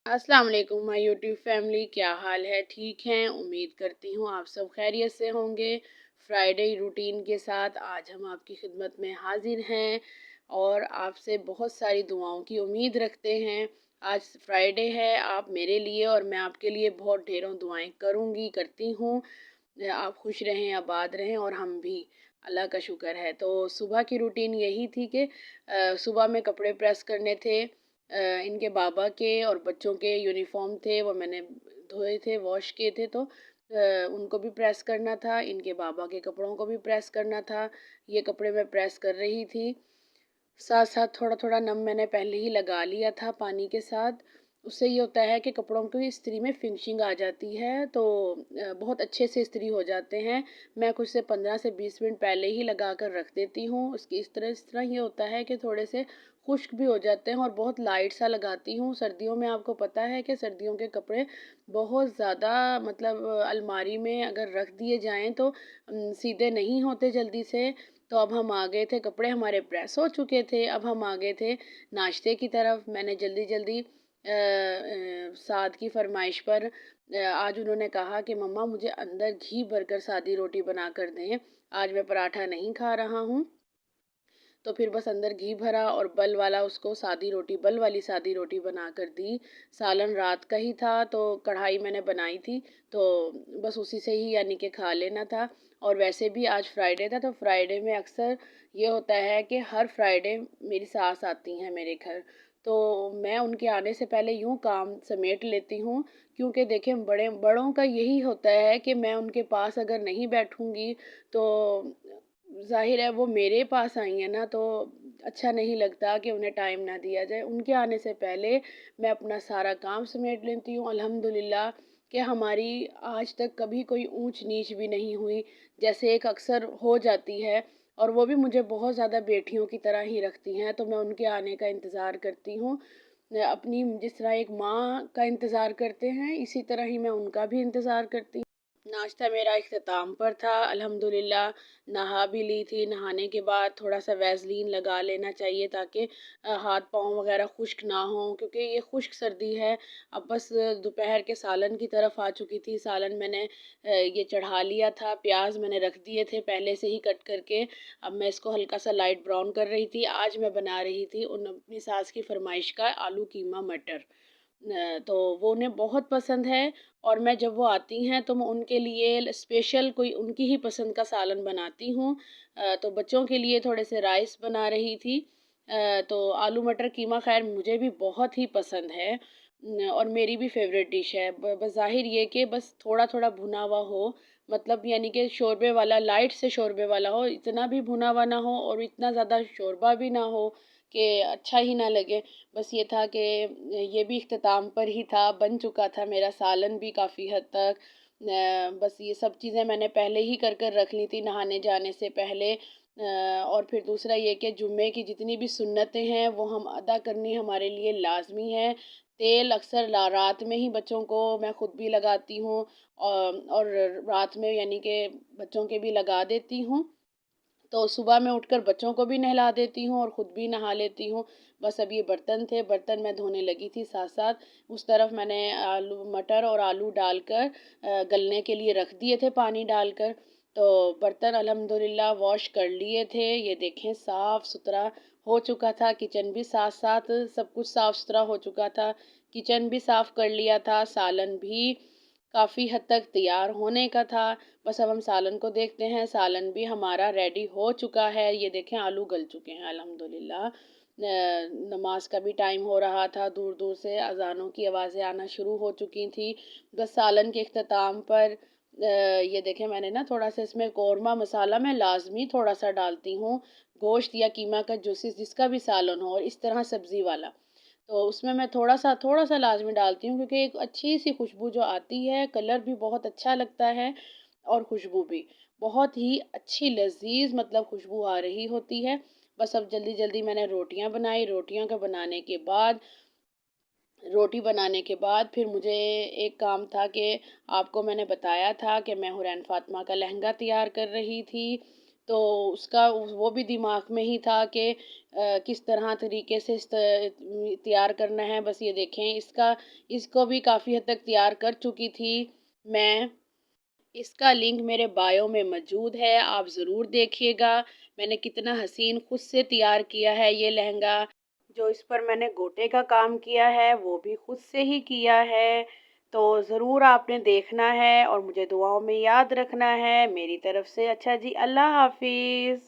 अस्सलाम वालेकुम my YouTube family, क्या हाल है? ठीक हैं? उम्मीद करती हूँ आप सब खैरियत से होंगे। फ्राइडे रूटीन के साथ आज हम आपकी खिदमत में हाजिर हैं और आपसे बहुत सारी दुआओं की उम्मीद रखते हैं। आज फ्राइडे है, आप मेरे लिए और मैं आपके लिए बहुत ढेरों दुआएं करूँगी, करती हूँ। आप खुश रहें, आबाद रहें और हम भी। अल्लाह का शुक्र है। तो सुबह की रूटीन यही थी कि सुबह में कपड़े प्रेस करने थे। इनके बाबा के और बच्चों के यूनिफॉर्म थे, वो मैंने धोए थे, वॉश किए थे, तो उनको भी प्रेस करना था। इनके बाबा के कपड़ों को भी प्रेस करना था। ये कपड़े मैं प्रेस कर रही थी। साथ साथ थोड़ा थोड़ा नम मैंने पहले ही लगा लिया था पानी के साथ। उससे ये होता है कि कपड़ों की इस्त्री में फिनिशिंग आ जाती है, तो बहुत अच्छे से इस्त्री हो जाते हैं। मैं कुछ से 15 से 20 मिनट पहले ही लगा कर रख देती हूँ। उसकी इस तरह ये होता है कि थोड़े से खुश्क भी हो जाते हैं और बहुत लाइट सा लगाती हूँ। सर्दियों में आपको पता है कि सर्दियों के कपड़े बहुत ज़्यादा, मतलब अलमारी में अगर रख दिए जाएँ तो सीधे नहीं होते जल्दी से। तो अब हम आ गए थे, कपड़े हमारे प्रेस हो चुके थे, अब हम आ गए थे नाश्ते की तरफ। मैंने जल्दी जल्दी साद की फरमाइश पर आज उन्होंने कहा कि मम्मा मुझे अंदर घी भरकर सादी रोटी बना कर दें, आज मैं पराठा नहीं खा रहा हूँ। तो फिर बस अंदर घी भरा और बल वाला उसको सादी रोटी, बल वाली सादी रोटी बना कर दी। सालन रात का ही था तो कढ़ाई मैंने बनाई थी, तो बस उसी से ही यानी कि खा लेना था। और वैसे भी आज फ्राइडे था, तो फ्राइडे में अक्सर ये होता है कि हर फ्राइडे मेरी सास आती हैं मेरे घर। तो मैं उनके आने से पहले यूँ काम समेट लेती हूँ, क्योंकि देखें बड़ों का यही होता है कि मैं उनके पास अगर नहीं बैठूँगी तो ज़ाहिर है वो मेरे पास आई हैं ना, तो अच्छा नहीं लगता कि उन्हें टाइम ना दिया जाए। उनके आने से पहले मैं अपना सारा काम समेट लेती हूँ। अल्हम्दुलिल्लाह कि हमारी आज तक कभी कोई ऊंच नीच भी नहीं हुई, जैसे एक अक्सर हो जाती है। और वो भी मुझे बहुत ज़्यादा बेटियों की तरह ही रखती हैं, तो मैं उनके आने का इंतज़ार करती हूँ। अपनी जिस तरह एक माँ का इंतज़ार करते हैं, इसी तरह ही मैं उनका भी इंतज़ार करती हूँ। नाश्ता मेरा इख्तिताम पर था अल्हम्दुलिल्लाह। नहा भी ली थी। नहाने के बाद थोड़ा सा वैसलीन लगा लेना चाहिए ताकि हाथ पाँव वगैरह खुश्क ना हों, क्योंकि ये खुश्क सर्दी है। अब बस दोपहर के सालन की तरफ आ चुकी थी। सालन मैंने ये चढ़ा लिया था। प्याज मैंने रख दिए थे पहले से ही कट करके। अब मैं इसको हल्का सा लाइट ब्राउन कर रही थी। आज मैं बना रही थी अपनी सास की फरमाइश का आलू कीमा मटर। तो वो उन्हें बहुत पसंद है। और मैं जब वो आती हैं तो मैं उनके लिए स्पेशल कोई उनकी ही पसंद का सालन बनाती हूँ। तो बच्चों के लिए थोड़े से राइस बना रही थी। तो आलू मटर कीमा खैर मुझे भी बहुत ही पसंद है, और मेरी भी फेवरेट डिश है। बस ज़ाहिर ये कि बस थोड़ा थोड़ा भुना हुआ हो, मतलब यानी कि शोरबे वाला, लाइट से शोरबे वाला हो, इतना भी भुना हुआ ना हो और इतना ज़्यादा शोरबा भी ना हो कि अच्छा ही ना लगे। बस ये था कि ये भी इख्तिताम पर ही था, बन चुका था मेरा सालन भी काफ़ी हद तक। बस ये सब चीज़ें मैंने पहले ही कर कर रख ली थी नहाने जाने से पहले। और फिर दूसरा ये कि जुम्मे की जितनी भी सुन्नतें हैं वो हम अदा करनी हमारे लिए लाजमी है। तेल अक्सर रात में ही बच्चों को मैं खुद भी लगाती हूँ, और रात में यानी कि बच्चों के भी लगा देती हूँ। तो सुबह मैं उठकर बच्चों को भी नहला देती हूँ और ख़ुद भी नहा लेती हूँ। बस अब ये बर्तन थे, बर्तन मैं धोने लगी थी साथ साथ। उस तरफ मैंने आलू मटर और आलू डालकर गलने के लिए रख दिए थे पानी डालकर। तो बर्तन अल्हम्दुलिल्लाह वॉश कर लिए थे। ये देखें साफ़ सुथरा हो चुका था, किचन भी साथ साथ सब कुछ साफ़ सुथरा हो चुका था। किचन भी साफ़ कर लिया था, सालन भी काफ़ी हद तक तैयार होने का था। बस अब हम सालन को देखते हैं। सालन भी हमारा रेडी हो चुका है। ये देखें आलू गल चुके हैं अल्हम्दुलिल्लाह। नमाज का भी टाइम हो रहा था, दूर दूर से अजानों की आवाज़ें आना शुरू हो चुकी थी। बस सालन के अख्ताम पर ये देखें मैंने ना थोड़ा सा इसमें कौरमा मसाला मैं लाजमी थोड़ा सा डालती हूँ। गोश्त या कीमा का जूसिस जिसका भी सालन हो और इस तरह सब्ज़ी वाला, तो उसमें मैं थोड़ा-सा लाज़मी डालती हूँ, क्योंकि एक अच्छी-सी खुशबू जो आती है, कलर भी बहुत अच्छा लगता है और खुशबू भी बहुत ही अच्छी लज़ीज़, मतलब खुशबू आ रही होती है। बस अब जल्दी-जल्दी मैंने रोटियाँ बनाई। रोटी बनाने के बाद फिर मुझे एक काम था कि आपको मैंने बताया था कि मैं हुरैन फ़ातिमा का लहंगा तैयार कर रही थी। तो उसका वो भी दिमाग में ही था कि किस तरह तरीके से तैयार करना है। बस ये देखें, इसको भी काफ़ी हद तक तैयार कर चुकी थी मैं। इसका लिंक मेरे बायो में मौजूद है, आप ज़रूर देखिएगा। मैंने कितना हसीन खुद से तैयार किया है ये लहंगा। जो इस पर मैंने गोटे का काम किया है वो भी खुद से ही किया है। तो ज़रूर आपने देखना है और मुझे दुआओं में याद रखना है। मेरी तरफ से अच्छा जी, अल्लाह हाफ़िज़।